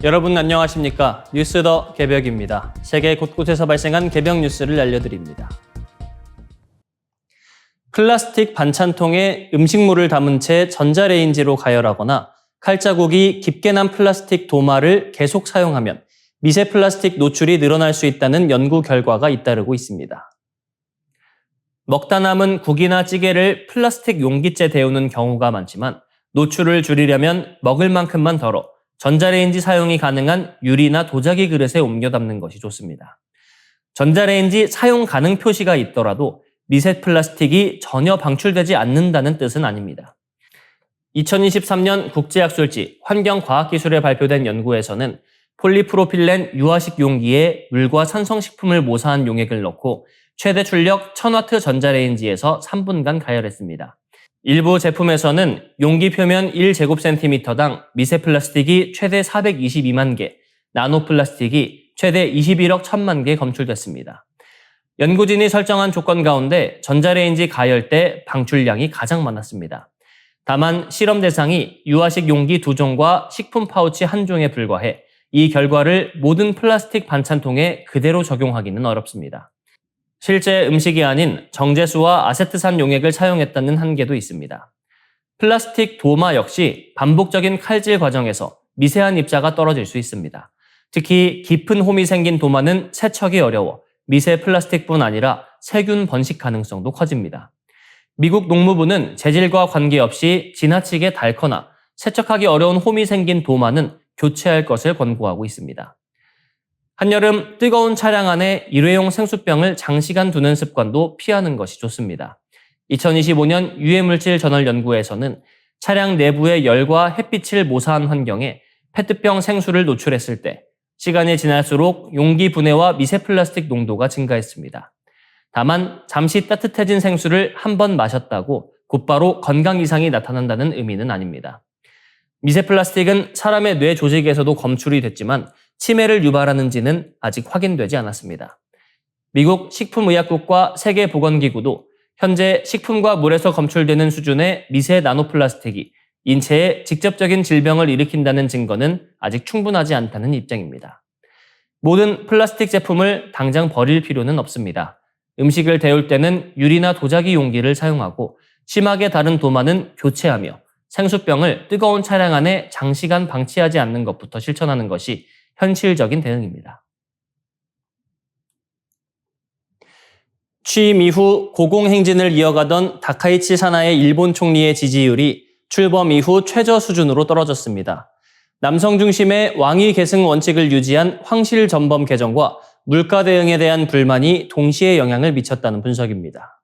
여러분 안녕하십니까? 뉴스 더 개벽입니다. 세계 곳곳에서 발생한 개벽 뉴스를 알려드립니다. 플라스틱 반찬통에 음식물을 담은 채 전자레인지로 가열하거나 칼자국이 깊게 난 플라스틱 도마를 계속 사용하면 미세 플라스틱 노출이 늘어날 수 있다는 연구 결과가 잇따르고 있습니다. 먹다 남은 국이나 찌개를 플라스틱 용기째 데우는 경우가 많지만 노출을 줄이려면 먹을 만큼만 덜어 전자레인지 사용이 가능한 유리나 도자기 그릇에 옮겨 담는 것이 좋습니다. 전자레인지 사용 가능 표시가 있더라도 미세 플라스틱이 전혀 방출되지 않는다는 뜻은 아닙니다. 2023년 국제학술지 환경과학기술에 발표된 연구에서는 폴리프로필렌 유화식 용기에 물과 산성식품을 모사한 용액을 넣고 최대 출력 1000W 전자레인지에서 3분간 가열했습니다. 일부 제품에서는 용기 표면 1제곱센티미터당 미세 플라스틱이 최대 422만 개, 나노 플라스틱이 최대 21억 1000만 개 검출됐습니다. 연구진이 설정한 조건 가운데 전자레인지 가열 때 방출량이 가장 많았습니다. 다만 실험 대상이 유화식 용기 2종과 식품 파우치 1종에 불과해 이 결과를 모든 플라스틱 반찬통에 그대로 적용하기는 어렵습니다. 실제 음식이 아닌 정제수와 아세트산 용액을 사용했다는 한계도 있습니다. 플라스틱 도마 역시 반복적인 칼질 과정에서 미세한 입자가 떨어질 수 있습니다. 특히 깊은 홈이 생긴 도마는 세척이 어려워 미세 플라스틱뿐 아니라 세균 번식 가능성도 커집니다. 미국 농무부는 재질과 관계없이 지나치게 닳거나 세척하기 어려운 홈이 생긴 도마는 교체할 것을 권고하고 있습니다. 한여름 뜨거운 차량 안에 일회용 생수병을 장시간 두는 습관도 피하는 것이 좋습니다. 2025년 유해물질 저널 연구에서는 차량 내부의 열과 햇빛을 모사한 환경에 페트병 생수를 노출했을 때 시간이 지날수록 용기 분해와 미세 플라스틱 농도가 증가했습니다. 다만 잠시 따뜻해진 생수를 한 번 마셨다고 곧바로 건강 이상이 나타난다는 의미는 아닙니다. 미세 플라스틱은 사람의 뇌 조직에서도 검출이 됐지만 치매를 유발하는지는 아직 확인되지 않았습니다. 미국 식품의약국과 세계보건기구도 현재 식품과 물에서 검출되는 수준의 미세 나노플라스틱이 인체에 직접적인 질병을 일으킨다는 증거는 아직 충분하지 않다는 입장입니다. 모든 플라스틱 제품을 당장 버릴 필요는 없습니다. 음식을 데울 때는 유리나 도자기 용기를 사용하고 심하게 다른 도마는 교체하며 생수병을 뜨거운 차량 안에 장시간 방치하지 않는 것부터 실천하는 것이 현실적인 대응입니다. 취임 이후 고공행진을 이어가던 다카이치 사나의 일본 총리의 지지율이 출범 이후 최저 수준으로 떨어졌습니다. 남성 중심의 왕위 계승 원칙을 유지한 황실 전범 개정과 물가 대응에 대한 불만이 동시에 영향을 미쳤다는 분석입니다.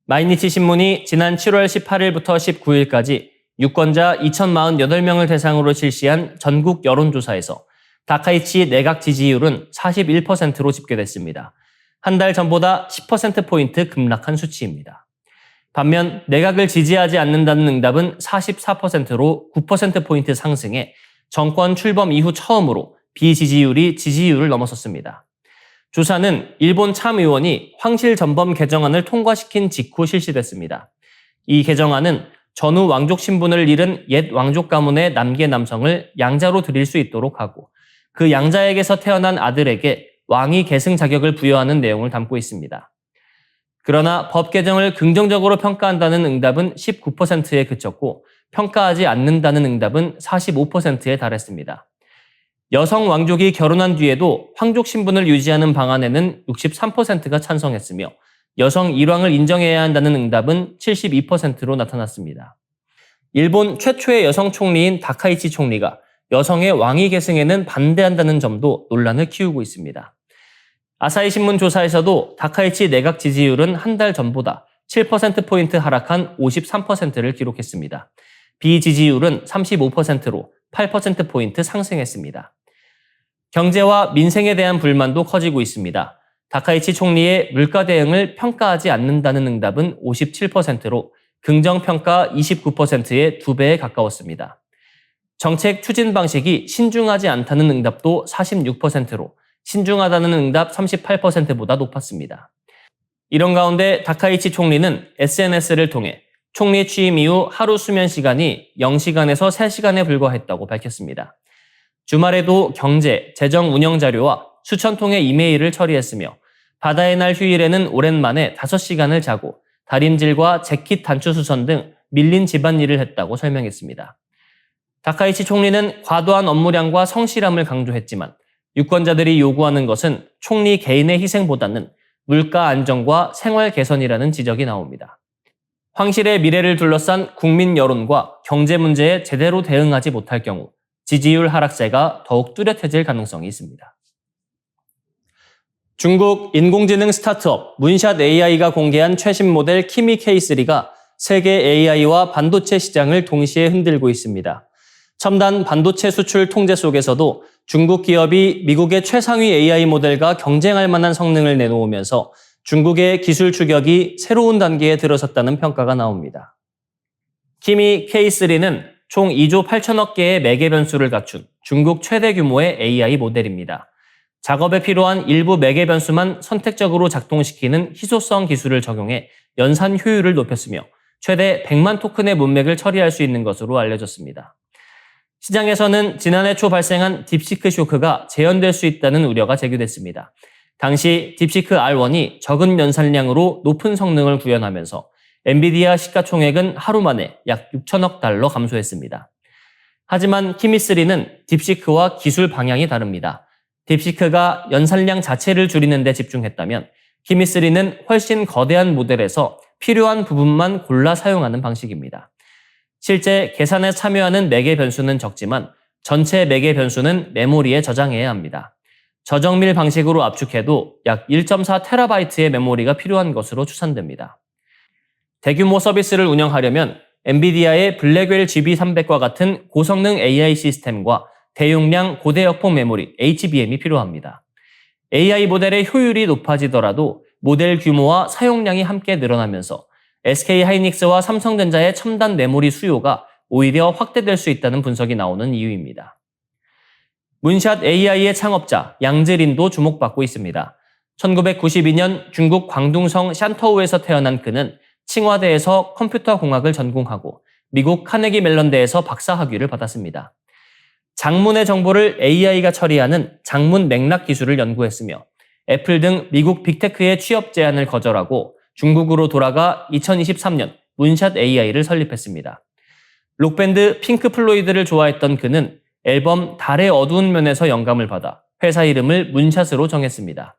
마이니치 신문이 지난 7월 18일부터 19일까지 유권자 2,048명을 대상으로 실시한 전국 여론조사에서 다카이치 내각 지지율은 41%로 집계됐습니다. 한 달 전보다 10%포인트 급락한 수치입니다. 반면 내각을 지지하지 않는다는 응답은 44%로 9%포인트 상승해 정권 출범 이후 처음으로 비지지율이 지지율을 넘어섰습니다. 조사는 일본 참의원이 황실 전범 개정안을 통과시킨 직후 실시됐습니다. 이 개정안은 전후 왕족 신분을 잃은 옛 왕족 가문의 남계 남성을 양자로 들일 수 있도록 하고 그 양자에게서 태어난 아들에게 왕위 계승 자격을 부여하는 내용을 담고 있습니다. 그러나 법 개정을 긍정적으로 평가한다는 응답은 19%에 그쳤고 평가하지 않는다는 응답은 45%에 달했습니다. 여성 왕족이 결혼한 뒤에도 황족 신분을 유지하는 방안에는 63%가 찬성했으며 여성 일왕을 인정해야 한다는 응답은 72%로 나타났습니다. 일본 최초의 여성 총리인 다카이치 총리가 여성의 왕위 계승에는 반대한다는 점도 논란을 키우고 있습니다. 아사히 신문 조사에서도 다카이치 내각 지지율은 한 달 전보다 7%포인트 하락한 53%를 기록했습니다. 비지지율은 35%로 8%포인트 상승했습니다. 경제와 민생에 대한 불만도 커지고 있습니다. 다카이치 총리의 물가 대응을 평가하지 않는다는 응답은 57%로 긍정평가 29%의 2배에 가까웠습니다. 정책 추진 방식이 신중하지 않다는 응답도 46%로 신중하다는 응답 38%보다 높았습니다. 이런 가운데 다카이치 총리는 SNS를 통해 총리 취임 이후 하루 수면 시간이 0시간에서 3시간에 불과했다고 밝혔습니다. 주말에도 경제, 재정 운영 자료와 수천 통의 이메일을 처리했으며 바다의 날 휴일에는 오랜만에 5시간을 자고 다림질과 재킷 단추 수선 등 밀린 집안일을 했다고 설명했습니다. 다카이치 총리는 과도한 업무량과 성실함을 강조했지만 유권자들이 요구하는 것은 총리 개인의 희생보다는 물가 안정과 생활 개선이라는 지적이 나옵니다. 황실의 미래를 둘러싼 국민 여론과 경제 문제에 제대로 대응하지 못할 경우 지지율 하락세가 더욱 뚜렷해질 가능성이 있습니다. 중국 인공지능 스타트업 문샷 AI가 공개한 최신 모델 키미 K3가 세계 AI와 반도체 시장을 동시에 흔들고 있습니다. 첨단 반도체 수출 통제 속에서도 중국 기업이 미국의 최상위 AI 모델과 경쟁할 만한 성능을 내놓으면서 중국의 기술 추격이 새로운 단계에 들어섰다는 평가가 나옵니다. 키미 K3는 총 2조 8천억 개의 매개 변수를 갖춘 중국 최대 규모의 AI 모델입니다. 작업에 필요한 일부 매개 변수만 선택적으로 작동시키는 희소성 기술을 적용해 연산 효율을 높였으며 최대 100만 토큰의 문맥을 처리할 수 있는 것으로 알려졌습니다. 시장에서는 지난해 초 발생한 딥시크 쇼크가 재현될 수 있다는 우려가 제기됐습니다. 당시 딥시크 R1이 적은 연산량으로 높은 성능을 구현하면서 엔비디아 시가총액은 하루 만에 약 6천억 달러 감소했습니다. 하지만 키미3는 딥시크와 기술 방향이 다릅니다. 딥시크가 연산량 자체를 줄이는 데 집중했다면 키미3는 훨씬 거대한 모델에서 필요한 부분만 골라 사용하는 방식입니다. 실제 계산에 참여하는 매개 변수는 적지만 전체 매개 변수는 메모리에 저장해야 합니다. 저정밀 방식으로 압축해도 약 1.4TB의 메모리가 필요한 것으로 추산됩니다. 대규모 서비스를 운영하려면 엔비디아의 블랙웰 GB300과 같은 고성능 AI 시스템과 대용량 고대역폭 메모리 HBM이 필요합니다. AI 모델의 효율이 높아지더라도 모델 규모와 사용량이 함께 늘어나면서 SK하이닉스와 삼성전자의 첨단 메모리 수요가 오히려 확대될 수 있다는 분석이 나오는 이유입니다. 문샷 AI의 창업자 양즈린도 주목받고 있습니다. 1992년 중국 광둥성 샨터우에서 태어난 그는 칭화대에서 컴퓨터 공학을 전공하고 미국 카네기 멜런대에서 박사학위를 받았습니다. 장문의 정보를 AI가 처리하는 장문 맥락 기술을 연구했으며 애플 등 미국 빅테크의 취업 제안을 거절하고 중국으로 돌아가 2023년 문샷 AI를 설립했습니다. 록밴드 핑크 플로이드를 좋아했던 그는 앨범 달의 어두운 면에서 영감을 받아 회사 이름을 문샷으로 정했습니다.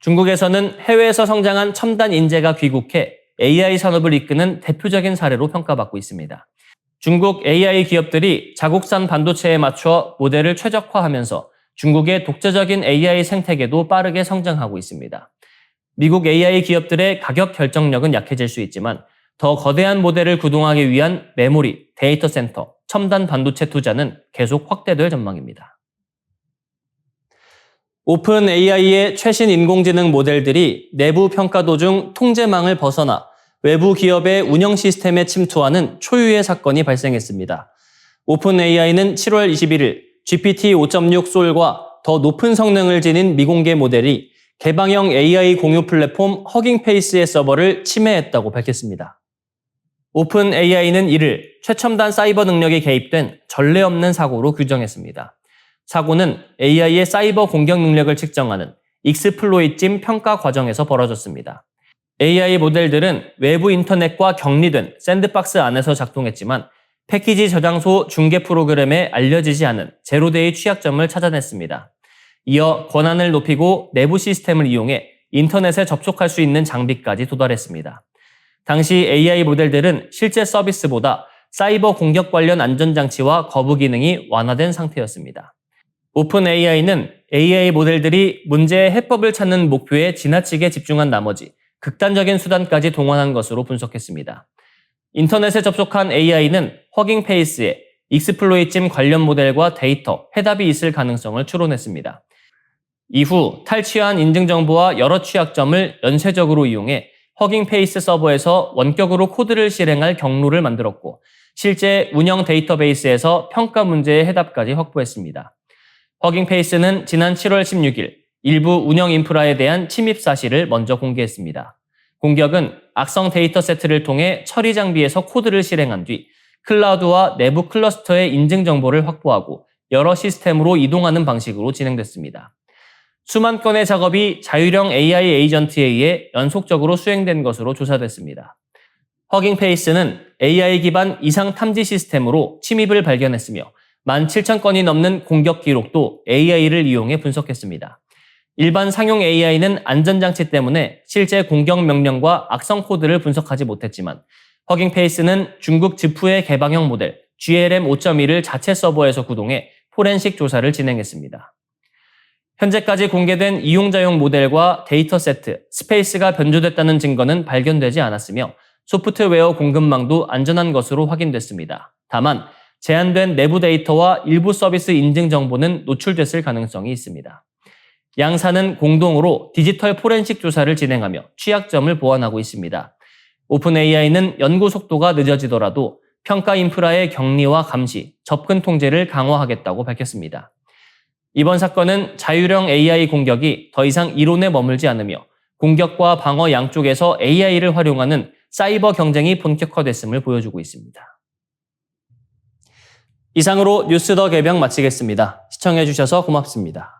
중국에서는 해외에서 성장한 첨단 인재가 귀국해 AI 산업을 이끄는 대표적인 사례로 평가받고 있습니다. 중국 AI 기업들이 자국산 반도체에 맞춰 모델을 최적화하면서 중국의 독자적인 AI 생태계도 빠르게 성장하고 있습니다. 미국 AI 기업들의 가격 결정력은 약해질 수 있지만 더 거대한 모델을 구동하기 위한 메모리, 데이터 센터, 첨단 반도체 투자는 계속 확대될 전망입니다. 오픈 AI의 최신 인공지능 모델들이 내부 평가 도중 통제망을 벗어나 외부 기업의 운영 시스템에 침투하는 초유의 사건이 발생했습니다. 오픈 AI는 7월 21일 GPT 5.6 솔과 더 높은 성능을 지닌 미공개 모델이 개방형 AI 공유 플랫폼 허깅페이스의 서버를 침해했다고 밝혔습니다. 오픈 AI는 이를 최첨단 사이버 능력이 개입된 전례 없는 사고로 규정했습니다. 사고는 AI의 사이버 공격 능력을 측정하는 익스플로이트 평가 과정에서 벌어졌습니다. AI 모델들은 외부 인터넷과 격리된 샌드박스 안에서 작동했지만 패키지 저장소 중계 프로그램에 알려지지 않은 제로데이 취약점을 찾아냈습니다. 이어 권한을 높이고 내부 시스템을 이용해 인터넷에 접속할 수 있는 장비까지 도달했습니다. 당시 AI 모델들은 실제 서비스보다 사이버 공격 관련 안전장치와 거부 기능이 완화된 상태였습니다. 오픈 AI는 AI 모델들이 문제의 해법을 찾는 목표에 지나치게 집중한 나머지 극단적인 수단까지 동원한 것으로 분석했습니다. 인터넷에 접속한 AI는 허깅페이스에 익스플로이트 관련 모델과 데이터, 해답이 있을 가능성을 추론했습니다. 이후 탈취한 인증정보와 여러 취약점을 연쇄적으로 이용해 허깅페이스 서버에서 원격으로 코드를 실행할 경로를 만들었고 실제 운영 데이터베이스에서 평가 문제의 해답까지 확보했습니다. 허깅페이스는 지난 7월 16일 일부 운영 인프라에 대한 침입 사실을 먼저 공개했습니다. 공격은 악성 데이터 세트를 통해 처리 장비에서 코드를 실행한 뒤 클라우드와 내부 클러스터의 인증 정보를 확보하고 여러 시스템으로 이동하는 방식으로 진행됐습니다. 수만 건의 작업이 자율형 AI 에이전트에 의해 연속적으로 수행된 것으로 조사됐습니다. 허깅페이스는 AI 기반 이상 탐지 시스템으로 침입을 발견했으며 17,000건이 넘는 공격 기록도 AI를 이용해 분석했습니다. 일반 상용 AI는 안전장치 때문에 실제 공격 명령과 악성 코드를 분석하지 못했지만 허깅페이스는 중국 지푸의 개방형 모델 GLM 5.1을 자체 서버에서 구동해 포렌식 조사를 진행했습니다. 현재까지 공개된 이용자용 모델과 데이터 세트, 스페이스가 변조됐다는 증거는 발견되지 않았으며 소프트웨어 공급망도 안전한 것으로 확인됐습니다. 다만 제한된 내부 데이터와 일부 서비스 인증 정보는 노출됐을 가능성이 있습니다. 양사는 공동으로 디지털 포렌식 조사를 진행하며 취약점을 보완하고 있습니다. 오픈AI는 연구 속도가 늦어지더라도 평가 인프라의 격리와 감시, 접근 통제를 강화하겠다고 밝혔습니다. 이번 사건은 자율형 AI 공격이 더 이상 이론에 머물지 않으며 공격과 방어 양쪽에서 AI를 활용하는 사이버 경쟁이 본격화됐음을 보여주고 있습니다. 이상으로 뉴스 더 개병 마치겠습니다. 시청해주셔서 고맙습니다.